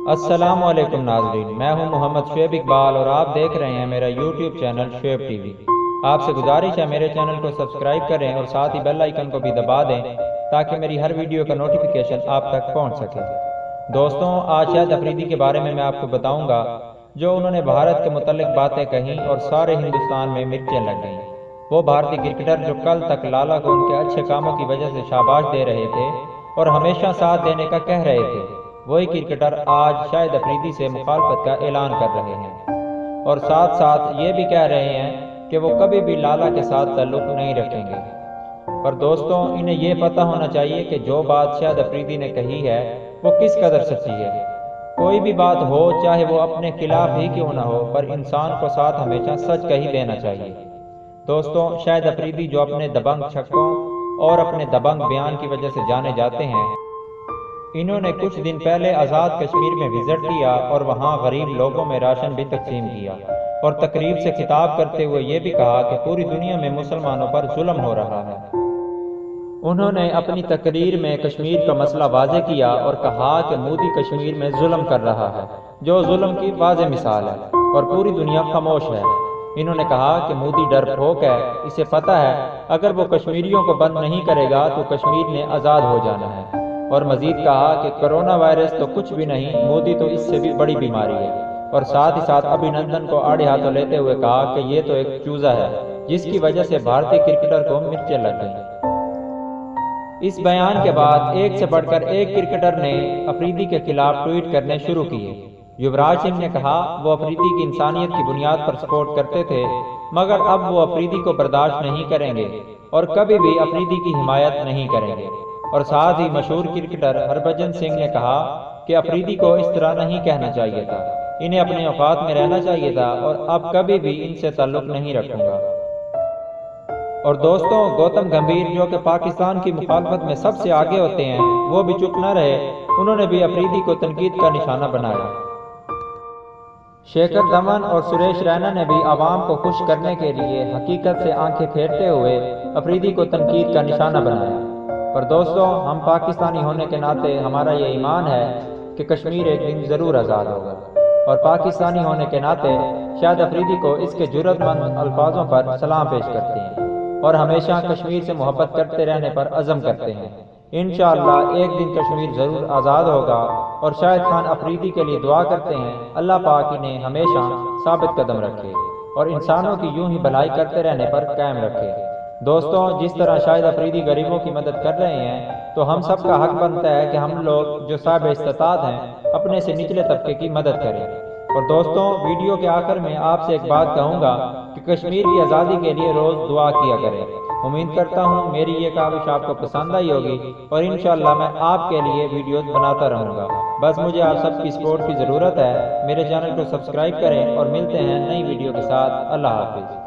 السلام علیکم ناظرین، میں ہوں محمد شعیب اقبال اور آپ دیکھ رہے ہیں میرا YouTube channel Shoaib T V. آپ سے گزارش ہے میرے چینل کو سبسکرائب کریں اور ساتھ ہی بیل آئیکن کو بھی دبا دیں تاکہ میری ہر ویڈیو کا نوٹیفیکیشن آپ تک پہنچ سکے۔ دوستوں، آج شاہد افریدی کے بارے میں آپ کو بتاؤں گا جو انہوں نے بھارت کے متعلق باتیں کہیں اور سارے ہندوستان میں مرچیں لگ گئیں۔ وہ بھارتی کرکٹر جو کل تک لالا کو ان کے اچھے کاموں کی وجہ سے شاباش دے رہے تھے اور ہمیشہ ساتھ دینے کا کہہ رہے تھے، وہی کرکٹر آج شاہد افریدی سے مخالفت کا اعلان کر رہے ہیں اور ساتھ ساتھ یہ بھی کہہ رہے ہیں کہ وہ کبھی بھی لالا کے ساتھ تعلق نہیں رکھیں گے۔ پر دوستوں، انہیں یہ پتہ ہونا چاہیے کہ جو بات شاہد افریدی نے کہی ہے وہ کس قدر سچی ہے۔ کوئی بھی بات ہو، چاہے وہ اپنے خلاف ہی کیوں نہ ہو، پر انسان کو ساتھ ہمیشہ سچ کہی دینا چاہیے۔ دوستوں، شاہد افریدی جو اپنے دبنگ چھکوں اور اپنے دبنگ بیان کی وجہ سے جانے جاتے ہیں، انہوں نے کچھ دن پہلے آزاد کشمیر میں وزٹ کیا اور وہاں غریب لوگوں میں راشن بھی تقسیم کیا اور تقریب سے خطاب کرتے ہوئے یہ بھی کہا کہ پوری دنیا میں مسلمانوں پر ظلم ہو رہا ہے۔ انہوں نے اپنی تقریر میں کشمیر کا مسئلہ واضح کیا اور کہا کہ مودی کشمیر میں ظلم کر رہا ہے، جو ظلم کی واضح مثال ہے، اور پوری دنیا خاموش ہے۔ انہوں نے کہا کہ مودی ڈرپوک ہے، اسے پتہ ہے اگر وہ کشمیریوں کو بند نہیں کرے گا تو کشمیر نے آزاد ہو جانا ہے، اور مزید کہا کہ کرونا وائرس تو کچھ بھی نہیں، مودی تو اس سے بھی بڑی بیماری ہے، اور ساتھ ہی ساتھ ابھینندن کو آڑے ہاتھوں لیتے ہوئے کہا کہ یہ تو ایک چوزا ہے جس کی وجہ سے بھارتی کرکٹر کو مرچیں لگ گئیں۔ اس بیان کے بعد ایک سے بڑھ کر ایک کرکٹر نے افریدی کے خلاف ٹویٹ کرنے شروع کیے۔ یوراج سنگھ نے کہا وہ افریدی کی انسانیت کی بنیاد پر سپورٹ کرتے تھے، مگر اب وہ افریدی کو برداشت نہیں کریں گے اور کبھی بھی افریدی کی حمایت نہیں کریں گے۔ اور ساتھ ہی مشہور کرکٹر ہربھجن سنگھ نے کہا کہ افریدی کو اس طرح نہیں کہنا چاہیے تھا، انہیں اپنے اوقات میں رہنا چاہیے تھا اور اب کبھی بھی ان سے تعلق نہیں رکھوں گا۔ اور دوستوں، گوتم گمبھیر جو کہ پاکستان کی مخالفت میں سب سے آگے ہوتے ہیں، وہ بھی چپ نہ رہے، انہوں نے بھی افریدی کو تنقید کا نشانہ بنایا۔ شیکھر دھون اور سریش رینا نے بھی عوام کو خوش کرنے کے لیے حقیقت سے آنکھیں پھیرتے ہوئے افریدی کو تنقید کا نشانہ بنایا۔ پر دوستوں، ہم پاکستانی ہونے کے ناطے ہمارا یہ ایمان ہے کہ کشمیر ایک دن ضرور آزاد ہوگا، اور پاکستانی ہونے کے ناطے شاہد افریدی کو اس کے جرأت مند الفاظوں پر سلام پیش کرتے ہیں اور ہمیشہ کشمیر سے محبت کرتے رہنے پر عزم کرتے ہیں۔ انشاءاللہ ایک دن کشمیر ضرور آزاد ہوگا، اور شاہد خان افریدی کے لیے دعا کرتے ہیں اللہ پاک انہیں ہمیشہ ثابت قدم رکھے اور انسانوں کی یوں ہی بھلائی کرتے رہنے پر قائم رکھے۔ دوستوں، جس طرح شاہد افریدی غریبوں کی مدد کر رہے ہیں تو ہم سب کا حق بنتا ہے کہ ہم لوگ جو صاحب استطاعت ہیں اپنے سے نچلے طبقے کی مدد کریں۔ اور دوستوں، ویڈیو کے آخر میں آپ سے ایک بات کہوں گا کہ کشمیر کی آزادی کے لیے روز دعا کیا کریں۔ امید کرتا ہوں میری یہ کاوش آپ کو پسند آئی ہوگی اور انشاءاللہ میں آپ کے لیے ویڈیوز بناتا رہوں گا۔ بس مجھے آپ سب کی سپورٹ کی ضرورت ہے۔ میرے چینل کو سبسکرائب کریں اور ملتے ہیں نئی ویڈیو کے ساتھ۔ اللہ حافظ۔